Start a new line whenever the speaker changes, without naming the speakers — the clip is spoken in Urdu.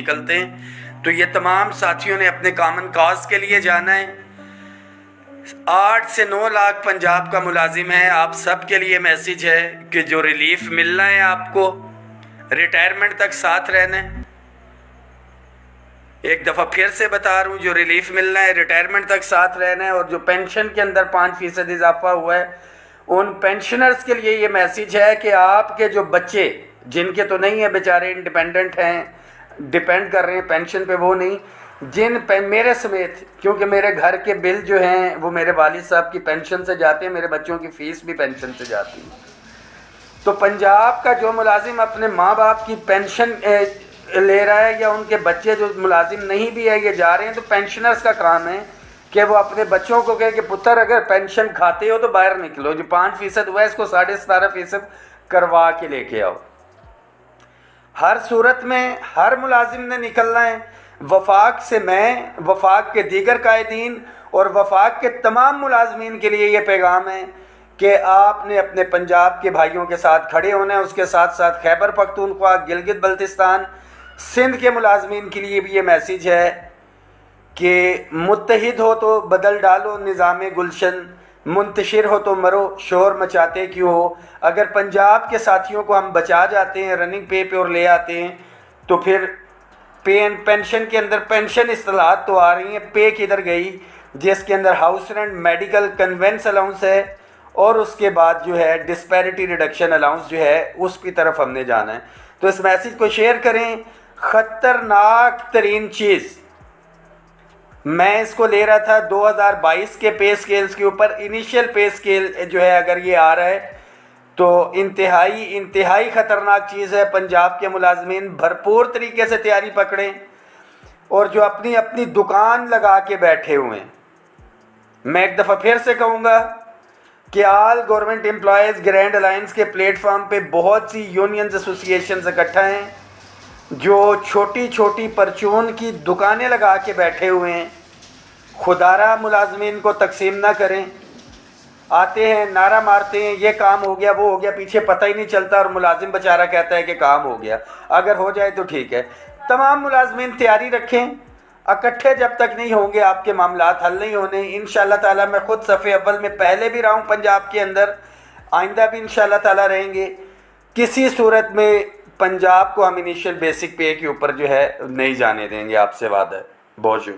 نکلتے ہیں۔ تو یہ تمام ساتھیوں نے اپنے کامن کاز کے لیے جانا ہے۔ 8 سے 9 لاکھ پنجاب کا ملازم ہے، آپ سب کے لیے میسیج ہے کہ جو ریلیف ملنا ہے آپ کو، ریٹائرمنٹ تک ساتھ رہنا ہے۔ ایک دفعہ پھر سے بتا رہا ہوں، جو ریلیف ملنا ہے ریٹائرمنٹ تک ساتھ رہنا ہے، اور جو پینشن کے اندر 5% اضافہ ہوا ہے ان پینشنرز کے لیے یہ میسیج ہے کہ آپ کے جو بچے جن کے تو نہیں ہیں بیچارے انڈیپینڈنٹ ہیں، ڈیپینڈ کر رہے ہیں پینشن پہ، وہ نہیں، میرے سمیت، کیونکہ میرے گھر کے بل جو ہیں وہ میرے والد صاحب کی پینشن سے جاتے ہیں، میرے بچوں کی فیس بھی پینشن سے جاتی ہے۔ تو پنجاب کا جو ملازم اپنے ماں باپ کی پینشن لے رہا ہے، یا ان کے بچے جو ملازم نہیں بھی ہے یہ جا رہے ہیں، تو پینشنرز کا کام ہے کہ وہ اپنے بچوں کو کہے کہ پتر اگر پینشن کھاتے ہو تو باہر نکلو، جو 5% ہوا ہے اس کو 17.5% کروا کے لے کے آؤ۔ ہر صورت میں ہر ملازم نے نکلنا ہے۔ وفاق سے میں، وفاق کے دیگر قائدین اور وفاق کے تمام ملازمین کے لیے یہ پیغام ہے کہ آپ نے اپنے پنجاب کے بھائیوں کے ساتھ کھڑے ہونا ہے۔ اس کے ساتھ ساتھ خیبر پختونخوا، گلگت بلتستان، سندھ کے ملازمین کے لیے بھی یہ میسیج ہے کہ متحد ہو تو بدل ڈالو نظام گلشن، منتشر ہو تو مرو شور مچاتے کیوں ہو۔ اگر پنجاب کے ساتھیوں کو ہم بچا جاتے ہیں، رننگ پے پہ اور لے آتے ہیں، تو پھر پینشن کے اندر پینشن اصطلاحات تو آ رہی ہیں، پے کدھر گئی، جس کے اندر house rent, medical, conveyance allowance ہے، اور اس کے بعد جو ہے ڈسپیرٹی ریڈکشن الاؤنس جو ہے اس کی طرف ہم نے جانا ہے۔ تو اس میسیج کو شیئر کریں۔ خطرناک ترین چیز، میں اس کو لے رہا تھا 2022 کے پے سکیلز کے اوپر، انیشیل پے سکیل جو ہے اگر یہ آ رہا ہے تو انتہائی خطرناک چیز ہے۔ پنجاب کے ملازمین بھرپور طریقے سے تیاری پکڑیں، اور جو اپنی اپنی دکان لگا کے بیٹھے ہوئے ہیں، میں ایک دفعہ پھر سے کہوں گا کہ آل گورنمنٹ امپلائیز گرینڈ الائنس کے پلیٹ فارم پہ بہت سی یونینز، ایسوسیشنز اکٹھا ہیں جو چھوٹی چھوٹی پرچون کی دکانیں لگا کے بیٹھے ہوئے ہیں۔ خدارہ ملازمین کو تقسیم نہ کریں، آتے ہیں نعرہ مارتے ہیں یہ کام ہو گیا وہ ہو گیا، پیچھے پتہ ہی نہیں چلتا، اور ملازم بیچارہ کہتا ہے کہ کام ہو گیا۔ اگر ہو جائے تو ٹھیک ہے۔ تمام ملازمین تیاری رکھیں، اکٹھے جب تک نہیں ہوں گے آپ کے معاملات حل نہیں ہونے۔ انشاءاللہ تعالیٰ میں خود صف اول میں پہلے بھی رہا ہوں پنجاب کے اندر، آئندہ بھی انشاءاللہ تعالیٰ رہیں گے۔ کسی صورت میں پنجاب کو ہم انیشیل بیسک پے کے اوپر جو ہے نہیں جانے دیں گے، آپ سے وعدہ ہے۔ بہت شکریہ۔